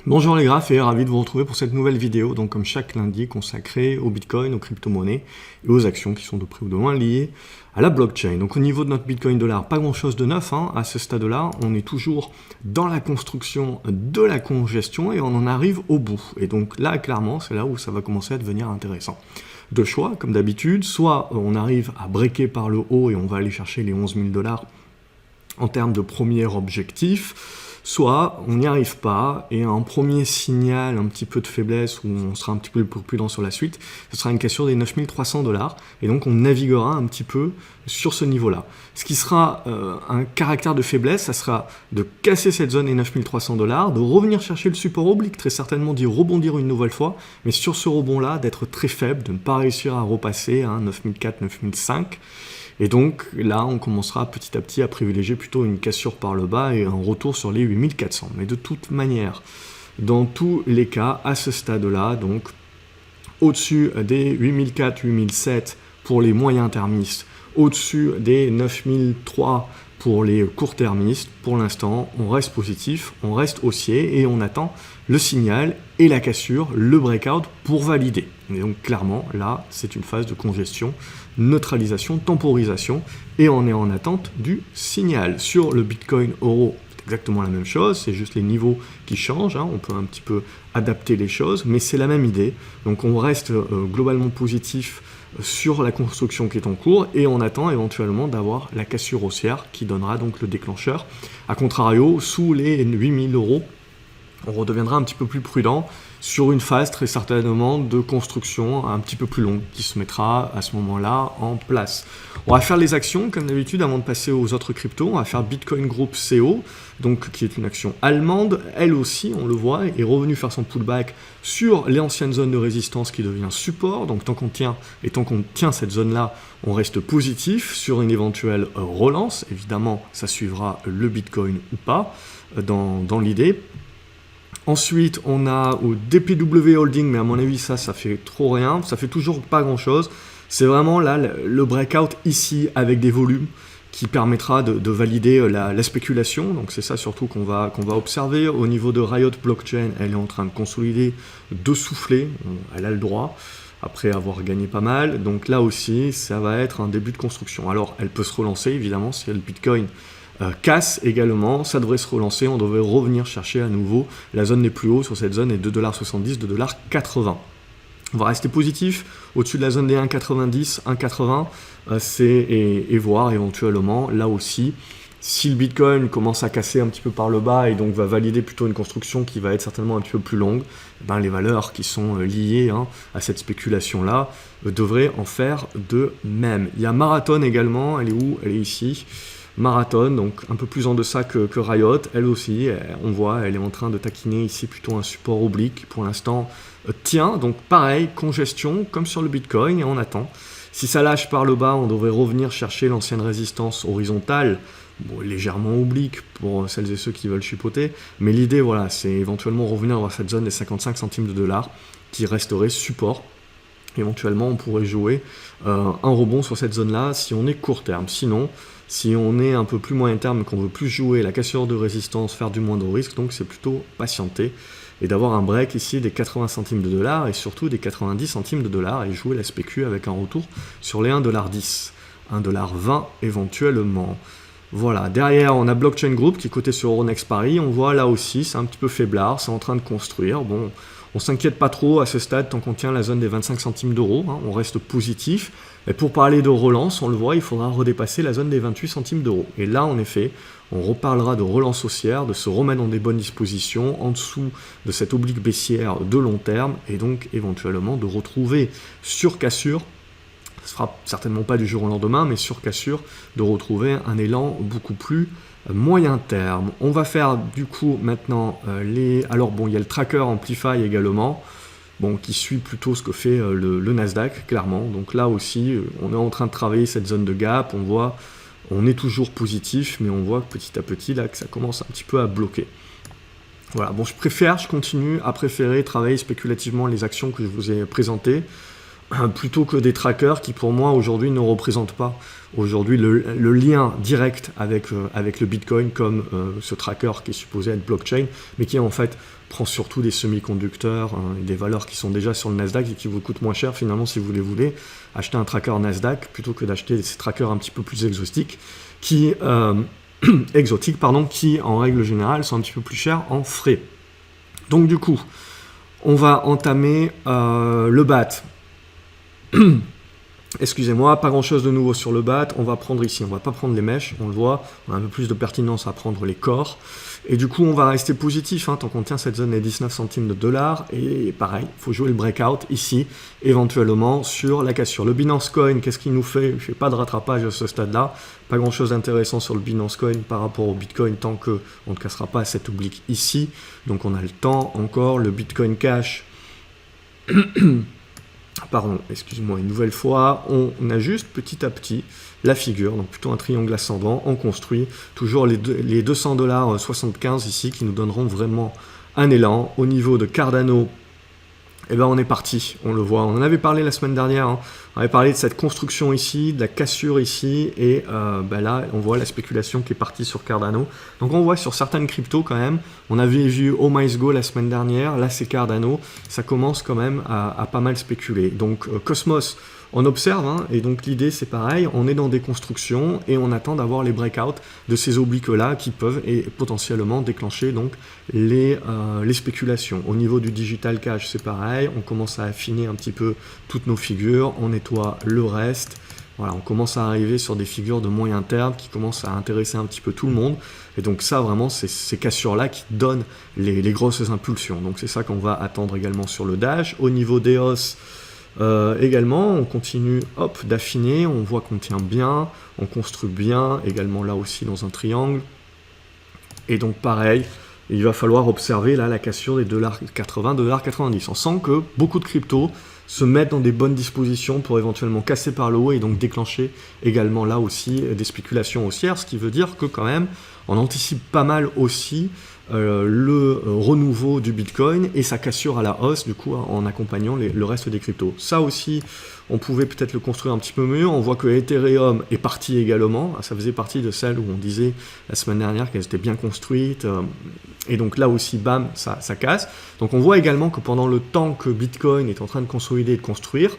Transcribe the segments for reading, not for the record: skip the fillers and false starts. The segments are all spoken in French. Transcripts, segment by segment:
Bonjour les graphes et ravi de vous retrouver pour cette nouvelle vidéo, donc comme chaque lundi consacrée au Bitcoin, aux crypto-monnaies et aux actions qui sont de près ou de loin liées à la blockchain. Donc au niveau de notre Bitcoin dollar, pas grand chose de neuf à ce stade-là, on est toujours dans la construction de la congestion et on en arrive au bout. Et donc là, clairement, c'est là où ça va commencer à devenir intéressant. Deux choix, comme d'habitude, soit on arrive à breaker par le haut et on va aller chercher les 11 000 $ en termes de premier objectif, soit on n'y arrive pas, et un premier signal, un petit peu de faiblesse, où on sera un petit peu plus prudent sur la suite, ce sera une cassure des 9 300 $, et donc on naviguera un petit peu sur ce niveau-là. Ce qui sera un caractère de faiblesse, ça sera de casser cette zone des 9 300 $, de revenir chercher le support oblique, très certainement d'y rebondir une nouvelle fois, mais sur ce rebond-là, d'être très faible, de ne pas réussir à repasser 9 400, 9 500, et donc là, on commencera petit à petit à privilégier plutôt une cassure par le bas et un retour sur les 8400. Mais de toute manière, dans tous les cas, à ce stade-là, donc au-dessus des 8004, 8007 pour les moyens termistes, au-dessus des 9003 pour les court-termistes, pour l'instant, on reste positif, on reste haussier et on attend le signal et la cassure, le breakout pour valider. Et donc clairement, là, c'est une phase de congestion, neutralisation, temporisation, et on est en attente du signal. Sur le Bitcoin Euro, c'est exactement la même chose, c'est juste les niveaux qui changent, on peut un petit peu adapter les choses, mais c'est la même idée. Donc on reste globalement positif sur la construction qui est en cours, et on attend éventuellement d'avoir la cassure haussière qui donnera donc le déclencheur. A contrario, sous les 8000 €, on redeviendra un petit peu plus prudent sur une phase très certainement de construction un petit peu plus longue qui se mettra à ce moment-là en place. On va faire les actions comme d'habitude avant de passer aux autres cryptos. On va faire Bitcoin Group CO, donc qui est une action allemande. Elle aussi, on le voit, est revenue faire son pullback sur les anciennes zones de résistance qui devient support. Donc tant qu'on tient cette zone-là, on reste positif sur une éventuelle relance. Évidemment, ça suivra le Bitcoin ou pas dans l'idée. Ensuite, on a au DPW Holding, mais à mon avis, ça fait trop rien. Ça fait toujours pas grand-chose. C'est vraiment là le breakout ici avec des volumes qui permettra de valider la spéculation. Donc c'est ça surtout qu'on va observer. Au niveau de Riot Blockchain, elle est en train de consolider, de souffler. Elle a le droit, après avoir gagné pas mal. Donc là aussi, ça va être un début de construction. Alors, elle peut se relancer, évidemment, si le Bitcoin casse également, ça devrait se relancer, on devrait revenir chercher à nouveau la zone des plus hauts sur cette zone est 2,70 $, 2,80 $. On va rester positif au-dessus de la zone des 1,90, 1,80 et voir éventuellement là aussi si le Bitcoin commence à casser un petit peu par le bas et donc va valider plutôt une construction qui va être certainement un petit peu plus longue, les valeurs qui sont liées à cette spéculation-là devraient en faire de même. Il y a Marathon également, elle est où? Elle est ici. Marathon, donc un peu plus en deçà que Riot, elle aussi, on voit, elle est en train de taquiner ici plutôt un support oblique, pour l'instant tient, donc pareil, congestion comme sur le Bitcoin, et on attend. Si ça lâche par le bas, on devrait revenir chercher l'ancienne résistance horizontale, légèrement oblique pour celles et ceux qui veulent chipoter, mais l'idée, voilà, c'est éventuellement revenir vers cette zone des 55 centimes de dollars qui resterait support. Éventuellement, on pourrait jouer un rebond sur cette zone-là si on est court terme. Sinon, si on est un peu plus moyen terme et qu'on veut plus jouer la cassure de résistance, faire du moindre risque, donc c'est plutôt patienter et d'avoir un break ici des 80 centimes de dollars et surtout des 90 centimes de dollars et jouer la spécu avec un retour sur les 1,10 $, 1,20 $ éventuellement. Voilà, derrière on a Blockchain Group qui est coté sur Euronext Paris, on voit là aussi c'est un petit peu faiblard, c'est en train de construire, bon, on s'inquiète pas trop à ce stade tant qu'on tient la zone des 25 centimes d'euros, on reste positif. Et pour parler de relance, on le voit, il faudra redépasser la zone des 28 centimes d'euros. Et là, en effet, on reparlera de relance haussière, de se remettre dans des bonnes dispositions en dessous de cette oblique baissière de long terme et donc éventuellement de retrouver sur cassure, ce sera certainement pas du jour au lendemain, mais sur cassure, de retrouver un élan beaucoup plus moyen terme. On va faire du coup maintenant Alors bon, il y a le tracker Amplify également, qui suit plutôt ce que fait le Nasdaq, clairement. Donc là aussi, on est en train de travailler cette zone de gap, on voit, on est toujours positif, mais on voit petit à petit là que ça commence un petit peu à bloquer. Voilà, bon, je continue à préférer travailler spéculativement les actions que je vous ai présentées. plutôt que des trackers qui pour moi aujourd'hui ne représentent pas aujourd'hui le lien direct avec le Bitcoin comme ce tracker qui est supposé être blockchain, mais qui en fait prend surtout des semi-conducteurs et des valeurs qui sont déjà sur le Nasdaq et qui vous coûtent moins cher finalement si vous les voulez acheter un tracker Nasdaq plutôt que d'acheter ces trackers un petit peu plus exotiques qui en règle générale sont un petit peu plus chers en frais. Donc du coup, on va entamer le BAT. Excusez-moi, pas grand chose de nouveau sur le BAT, on va prendre ici, on va pas prendre les mèches, on le voit, on a un peu plus de pertinence à prendre les corps, et du coup on va rester positif, tant qu'on tient cette zone des 19 centimes de dollars, et pareil, il faut jouer le breakout ici, éventuellement sur la cassure. Le Binance Coin, qu'est-ce qu'il nous fait? Je fais pas de rattrapage à ce stade-là, pas grand chose d'intéressant sur le Binance Coin par rapport au Bitcoin, tant qu'on ne cassera pas cet oblique ici, donc on a le temps encore, le Bitcoin Cash... Pardon, excuse-moi une nouvelle fois, on ajuste petit à petit la figure, donc plutôt un triangle ascendant, on construit toujours les 200,75 ici qui nous donneront vraiment un élan. Au niveau de Cardano, eh ben on est parti, on le voit, on en avait parlé la semaine dernière, on avait parlé de cette construction ici, de la cassure ici, et là on voit la spéculation qui est partie sur Cardano. Donc on voit sur certaines cryptos quand même, on avait vu OhMySgo la semaine dernière, là c'est Cardano, ça commence quand même à pas mal spéculer. Donc Cosmos, on observe, et donc l'idée c'est pareil, on est dans des constructions et on attend d'avoir les breakouts de ces obliques-là qui peuvent et potentiellement déclencher donc les spéculations. Au niveau du digital cash, c'est pareil, on commence à affiner un petit peu toutes nos figures, on nettoie le reste. Voilà, on commence à arriver sur des figures de moyen terme qui commencent à intéresser un petit peu tout le monde. Et donc ça, vraiment, c'est ces cassures-là qui donnent les grosses impulsions. Donc c'est ça qu'on va attendre également sur le Dash. Au niveau d'EOS, également, on continue d'affiner, on voit qu'on tient bien, on construit bien, également là aussi dans un triangle. Et donc pareil, il va falloir observer là la cassure des $80, $90. On sent que beaucoup de cryptos se mettent dans des bonnes dispositions pour éventuellement casser par le haut et donc déclencher également là aussi des spéculations haussières, ce qui veut dire que quand même on anticipe pas mal aussi le renouveau du Bitcoin et sa cassure à la hausse du coup en accompagnant le reste des cryptos. Ça aussi on pouvait peut-être le construire un petit peu mieux. On voit que Ethereum est parti également, ça faisait partie de celles où on disait la semaine dernière qu'elles étaient bien construites et donc là aussi bam ça casse. Donc on voit également que pendant le temps que Bitcoin est en train de consolider et de construire,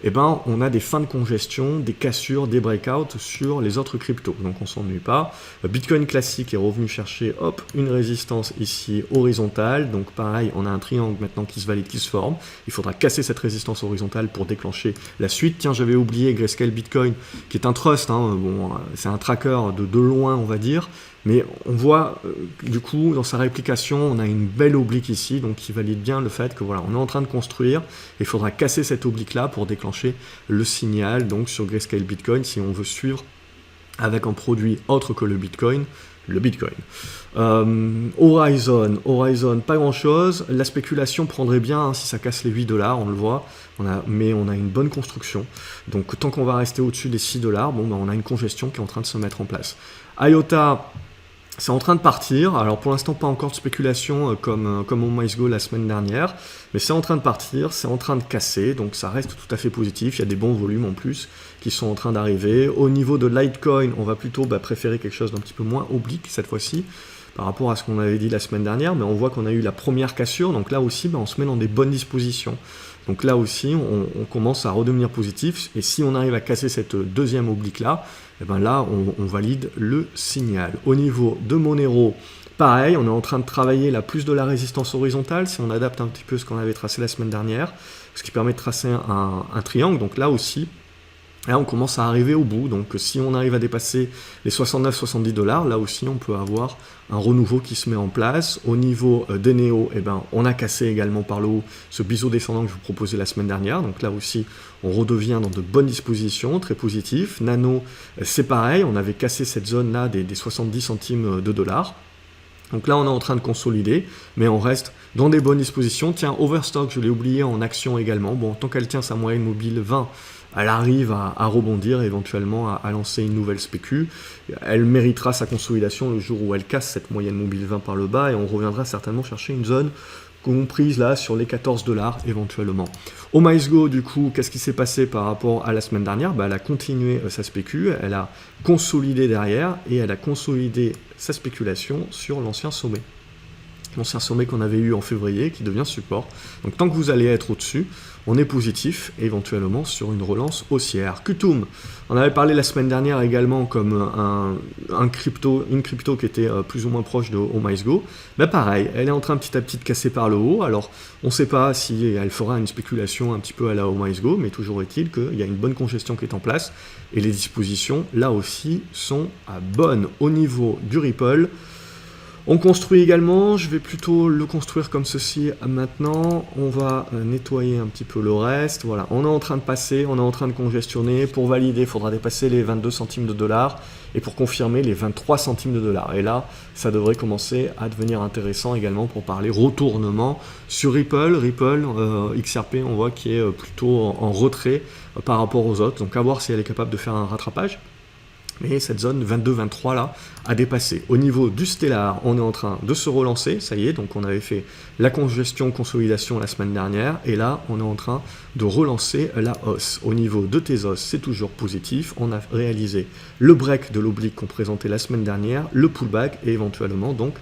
on a des fins de congestion, des cassures, des breakouts sur les autres cryptos. Donc on s'ennuie pas. Bitcoin classique est revenu chercher une résistance ici horizontale. Donc pareil, on a un triangle maintenant qui se valide, qui se forme. Il faudra casser cette résistance horizontale pour déclencher la suite. Tiens, j'avais oublié Grayscale Bitcoin, qui est un trust. C'est un tracker de loin, on va dire. Mais on voit, du coup, dans sa réplication, on a une belle oblique ici, donc qui valide bien le fait que voilà, on est en train de construire, et il faudra casser cette oblique-là pour déclencher le signal, donc sur Grayscale Bitcoin, si on veut suivre avec un produit autre que le Bitcoin. Horizon, pas grand-chose. La spéculation prendrait bien si ça casse les $8, on le voit, mais on a une bonne construction. Donc tant qu'on va rester au-dessus des $6, on a une congestion qui est en train de se mettre en place. IOTA, c'est en train de partir, alors pour l'instant pas encore de spéculation comme OhMySgo la semaine dernière, mais c'est en train de partir, c'est en train de casser, donc ça reste tout à fait positif, il y a des bons volumes en plus qui sont en train d'arriver. Au niveau de Litecoin, on va plutôt préférer quelque chose d'un petit peu moins oblique cette fois-ci, par rapport à ce qu'on avait dit la semaine dernière, mais on voit qu'on a eu la première cassure, donc là aussi on se met dans des bonnes dispositions. Donc là aussi, on commence à redevenir positif, et si on arrive à casser cette deuxième oblique-là, là, on valide le signal. Au niveau de Monero, pareil, on est en train de travailler la plus de la résistance horizontale, si on adapte un petit peu ce qu'on avait tracé la semaine dernière, ce qui permet de tracer un triangle, donc là aussi, là on commence à arriver au bout, donc si on arrive à dépasser les 69-70$, là aussi on peut avoir un renouveau qui se met en place. Au niveau des Neo, on a cassé également par le haut ce biseau descendant que je vous proposais la semaine dernière, donc là aussi on redevient dans de bonnes dispositions, très positif. Nano, c'est pareil, on avait cassé cette zone là des 70 centimes de dollars. Donc là, on est en train de consolider, mais on reste dans des bonnes dispositions. Tiens, Overstock, je l'ai oublié en action également. Bon, tant qu'elle tient sa moyenne mobile 20, elle arrive à rebondir, éventuellement à lancer une nouvelle spécu. Elle méritera sa consolidation le jour où elle casse cette moyenne mobile 20 par le bas, et on reviendra certainement chercher une zone comprise là sur les 14 $ éventuellement. OmiceGo, du coup, qu'est-ce qui s'est passé par rapport à la semaine dernière? Elle a continué sa spécu, elle a consolidé derrière et elle a consolidé sa spéculation sur l'ancien sommet. L'ancien sommet qu'on avait eu en février qui devient support. Donc tant que vous allez être au-dessus, on est positif éventuellement sur une relance haussière. Qtum, on avait parlé la semaine dernière également comme une crypto qui était plus ou moins proche de OmiceGo. Mais pareil, elle est en train petit à petit de casser par le haut. Alors on ne sait pas si elle fera une spéculation un petit peu à la OmiceGo, mais toujours est-il qu'il y a une bonne congestion qui est en place et les dispositions là aussi sont bonnes. Au niveau du Ripple, on construit également, je vais plutôt le construire comme ceci maintenant, on va nettoyer un petit peu le reste, voilà, on est en train de passer, on est en train de congestionner, pour valider il faudra dépasser les 22 centimes de dollars, et pour confirmer les 23 centimes de dollars, et là ça devrait commencer à devenir intéressant également pour parler retournement sur Ripple, XRP on voit qui est plutôt en retrait par rapport aux autres, donc à voir si elle est capable de faire un rattrapage. Mais cette zone 22-23 là a dépassé. Au niveau du Stellar, on est en train de se relancer, ça y est, donc on avait fait la congestion, consolidation la semaine dernière, et là on est en train de relancer la hausse. Au niveau de Tezos, c'est toujours positif, on a réalisé le break de l'oblique qu'on présentait la semaine dernière, le pullback et éventuellement donc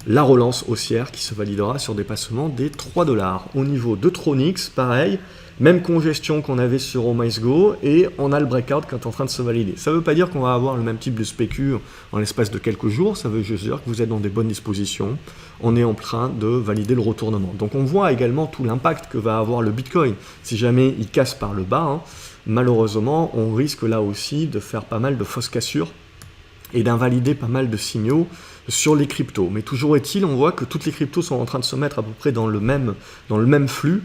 la relance haussière qui se validera sur dépassement des 3 $. Au niveau de Tronix, pareil, même congestion qu'on avait sur OmiceGo et on a le breakout qui est en train de se valider. Ça ne veut pas dire qu'on va avoir le même type de spécu en l'espace de quelques jours, ça veut juste dire que vous êtes dans des bonnes dispositions, on est en train de valider le retournement. Donc on voit également tout l'impact que va avoir le Bitcoin. Si jamais il casse par le bas, malheureusement on risque là aussi de faire pas mal de fausses cassures et d'invalider pas mal de signaux sur les cryptos. Mais toujours est-il, on voit que toutes les cryptos sont en train de se mettre à peu près dans le même flux.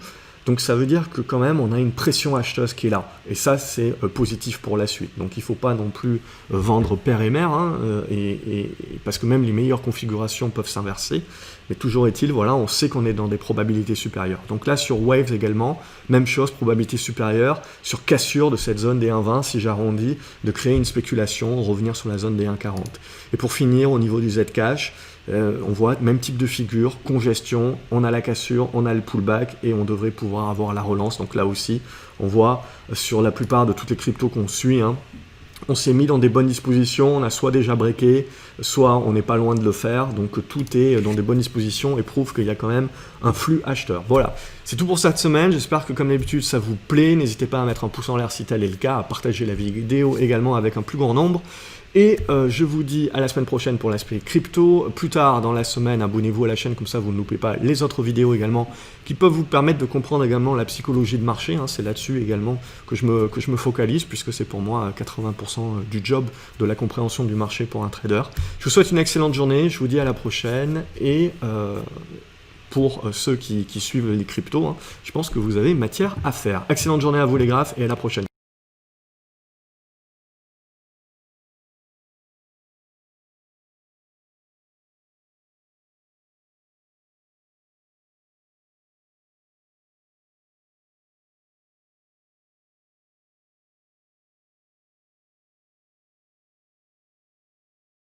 Donc ça veut dire que quand même on a une pression acheteuse qui est là. Et ça c'est positif pour la suite. Donc il ne faut pas non plus vendre père et mère, parce que même les meilleures configurations peuvent s'inverser. Mais toujours est-il, voilà, on sait qu'on est dans des probabilités supérieures. Donc là sur Waves également, même chose, probabilité supérieure, sur cassure de cette zone des 1,20, si j'arrondis, de créer une spéculation, revenir sur la zone des 1,40. Et pour finir, au niveau du Zcash, on voit même type de figure, congestion, on a la cassure, on a le pullback et on devrait pouvoir avoir la relance. Donc là aussi, on voit sur la plupart de toutes les cryptos qu'on suit, on s'est mis dans des bonnes dispositions, on a soit déjà breaké, soit on n'est pas loin de le faire, donc tout est dans des bonnes dispositions et prouve qu'il y a quand même un flux acheteur. Voilà, c'est tout pour cette semaine, j'espère que comme d'habitude ça vous plaît, n'hésitez pas à mettre un pouce en l'air si tel est le cas, à partager la vidéo également avec un plus grand nombre. Et je vous dis à la semaine prochaine pour l'aspect crypto. Plus tard dans la semaine, abonnez-vous à la chaîne, comme ça vous ne loupez pas les autres vidéos également qui peuvent vous permettre de comprendre également la psychologie de marché. C'est là-dessus également que je me focalise, puisque c'est pour moi 80% du job de la compréhension du marché pour un trader. Je vous souhaite une excellente journée, je vous dis à la prochaine. Et pour ceux qui suivent les cryptos, je pense que vous avez matière à faire. Excellente journée à vous les graphes et à la prochaine.